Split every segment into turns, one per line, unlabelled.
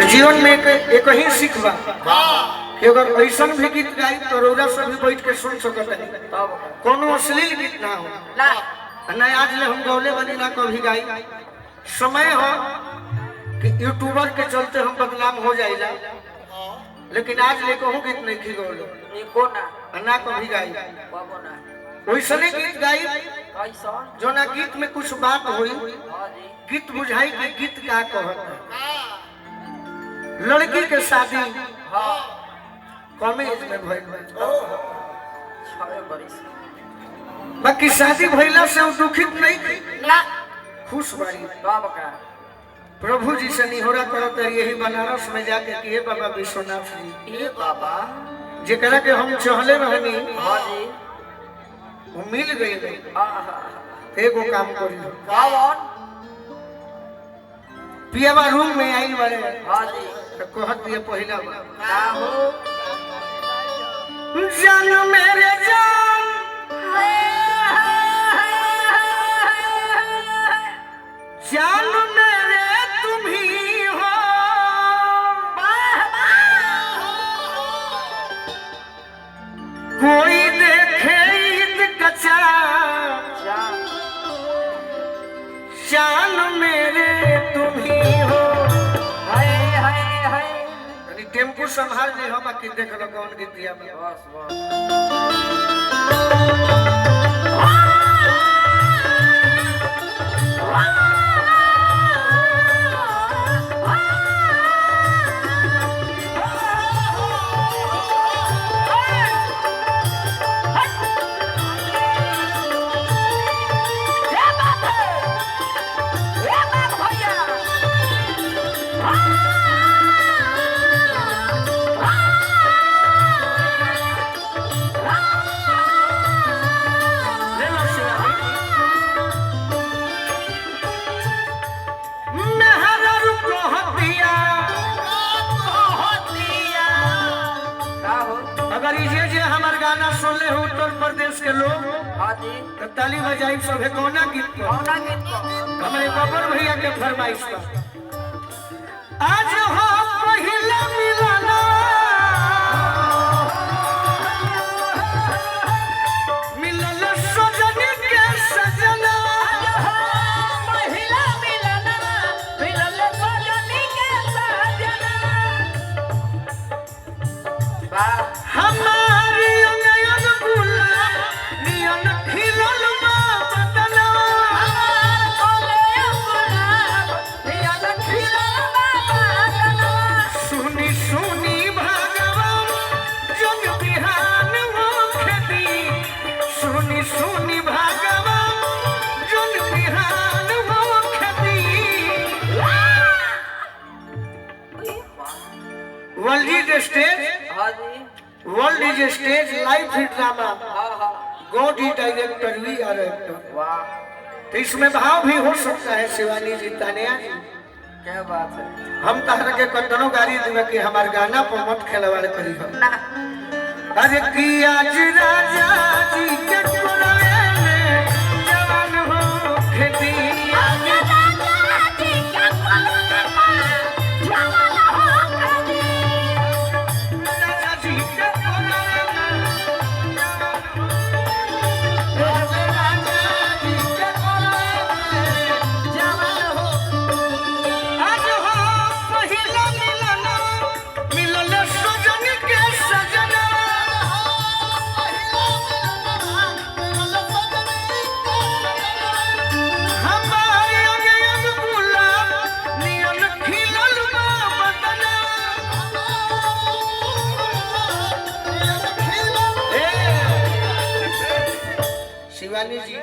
जीवन में एक ही सीख बा कि अगर ऐसा भी गीत गाई तो रौरा से भी बैठ के सुन सकते हैं। कोनो अश्लील गीत ना हो ना आज ले हम गौले बनी ना कभी गाई। समय हो कि यूट्यूबर के चलते हम बदनाम हो जाएगा, लेकिन आज ले कहूँ गीत नहीं की गौले ना कभी गाई। वैसने गीत गाई जो ना गीत में कुछ बात हुई, गीत बुझाई कि गीत क्या कहता। लड़की के शादी कम एज में भइल, बाकी शादी भइला से वो दुखित नहीं ना खुश बारी। प्रभु जी से निहोरा करत यही बनारस में जाके कि हे बाबा विश्वनाथ जी, हे बाबा जेकरा के हम चाहले रहनी वो मिल गई। एगो काम करी, पियावा रूम में आई बड़े कहत दिया पहला जान मेरे जान जान मेरे तुम ही हो, कोई देखे ईद कचा जान मेरे तुम ही हो। टेम्पू संभाल नहीं हो, बाकी देख लो कौन गीत दिया। गाना सुन ले उत्तर प्रदेश के लोग तो ताली बजाई सब है। कौना गीत हमारे बबर भैया के फरमाइश पर आज हो पहिला मिलना मिलल सजनी के सजना,
पहिला मिलना मिलल सजनी के सजना।
हमारी world is stage life hit drama, god ही डायरेक्टर वी आर एक्टर। तो इसमें भाव भी हो सकता है। शिवानी जी, तानिया जी, क्या बात है। हम तहर के कतनो गाड़ी दिवे कि हमार गाना पर मत खेलवाड़ करी हो। अरे कि आज राजा जी के कोलवे में जवान हो खेती, आज राजा जी के कोलवे में जवान हो खेती, राजा जी के कोलवे में राजा जी के कोलवे में जवान हो। आज हो पहिला मिलना मिलल सजन के सजना, शिवानी जी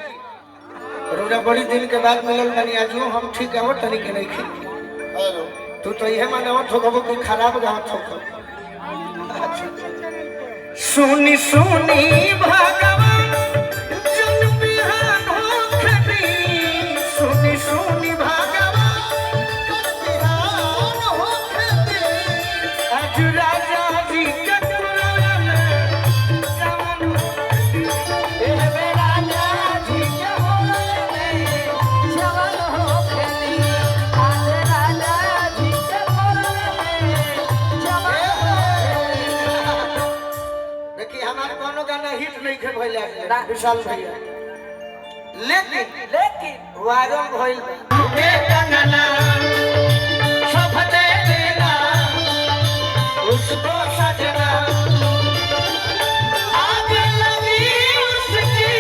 रोजा बड़ी दिन के बाद मिलल बनी। आज हम ठीक है तरीके नहीं खी तू तो यह माने ठोकबो कि खराब गाँव ठोक। सुनी सुनी भगवान जन बिहान होखनी, सुनी सुनी भगवान जन बिहान होखनी, आज राजा जी के कोलवे में जवान होखनी, राजा जी के कोलवे में जवान होखनी, आज राजा जी के कोलवे में जाए विशाल भैया, लेकिन वायरल भइल के कंगना सब दे देना उसको सजना, आग लगी उसकी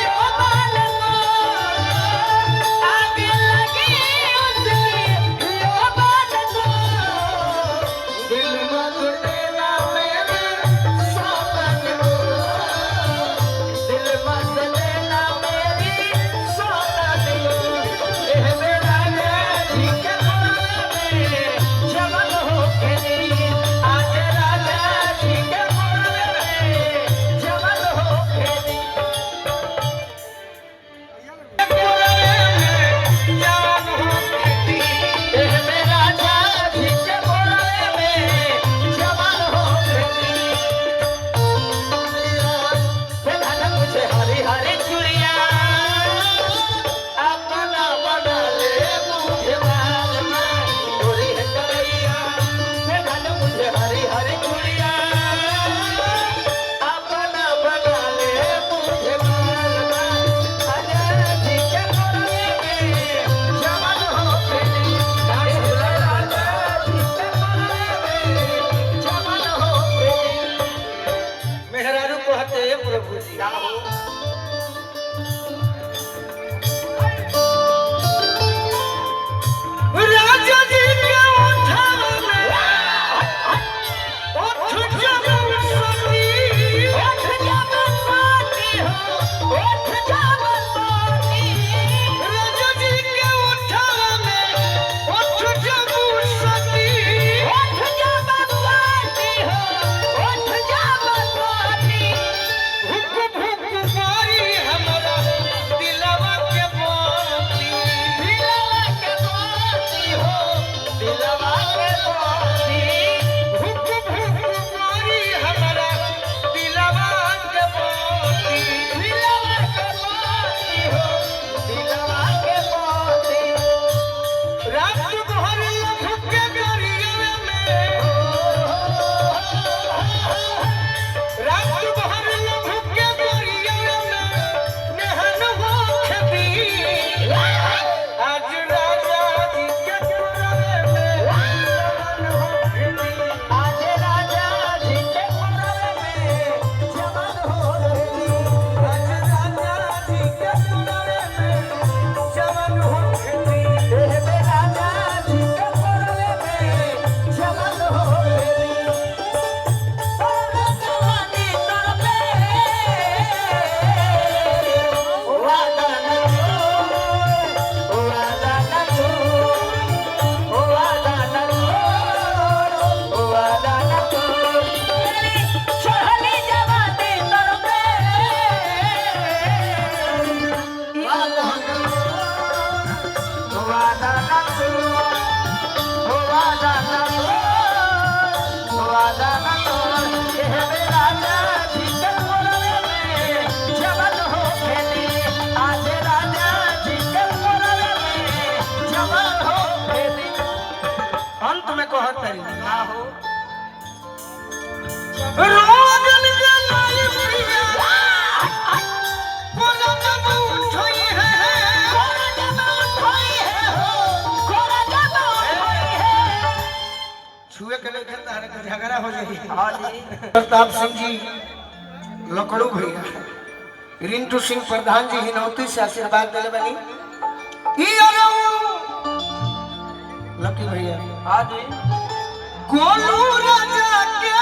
यौवन को, आग लगी उसकी यौवन को, दिल मत देना मेरे सपन को, दिल मत देना मेरी सपन को, एह मेरा जी के मोरे में जवान हो के नी, आज राजा जी के मोरे में जवान हो के नी, मोरे में जवान हो के नी, एह मेरा जी के मोरे में जवान हो के नी, पहना मुझे हरी हरी चूड़ियां, अपना बना ले मुझे बाल में गोरी है कलैया, पहना मुझे हरी हरी चूड़ियां, अपना बना ले मुझे बाल में, आजा जी के मोरे में जवान हो के नी, राजा जी के मोरे में जवान हो के नी। मेहरारू कहते हैं प्रभु जी राजा जी के उठावा में उठ जब सती, उठ जब सती हो, उठ जब सती, राजा जी के उठावा में उठ जब सती, उठ जब सती हो, उठ जब सती, भुक भुक मारी हमरा दिलवा के मोती, दिलवा के मोती हो, दिलवा के मोती, भुक भुक मारी हमरा दिलवा के मोती, दिलवा के मोती हो, दिलवा के मोती, रात भर लभ के गरिया में, रात भर लभ के गरिया में नेहन हो खबी, आज राजा जी के मोरे में जवान हो खबी, आज राजा जी के मोरे में जवान हो खबी, आज राजा जी के मोरे में जवान हो खबी, एह बे राजा जी के मोरे में जवान हो खबी, जवानी तर पे वादा न हो, वादा न हो, वादा न हो, वादा न हो, चढ़ली जवानी तर पे वादा न हो, वादा न हो, वादा न हो, वादा न हो, एह मेरा जी के मोरे में जवान हो के नी, आज राजा जी के मोरे में जवान हो के नी। अंत में कहत रही ना हो रोगन के लाई प्रिया, कोना जब उठई है, कोना जब उठई है हो, कोना जब उठई है, छुए के नहीं खेलता है तो झगड़ा हो जाएगी। हाँ जी प्रताप सिंह जी लकड़ू भैया, रिंटू सिंह प्रधान जी हिनौती से आशीर्वाद दिले बनी, ई अरऊ लकी भैया, हाँ जी गोलू राजा के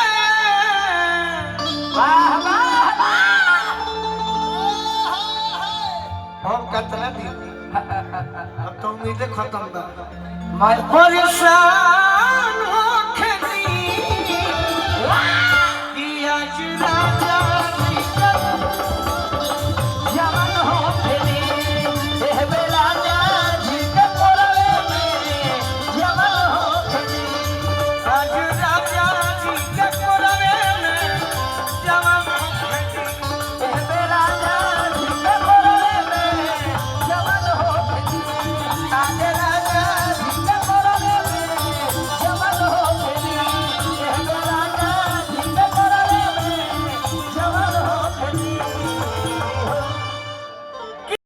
वाह वाह वाह, हम कतना दिन अब तो उम्मीदें खत्म बा, मैं परेशान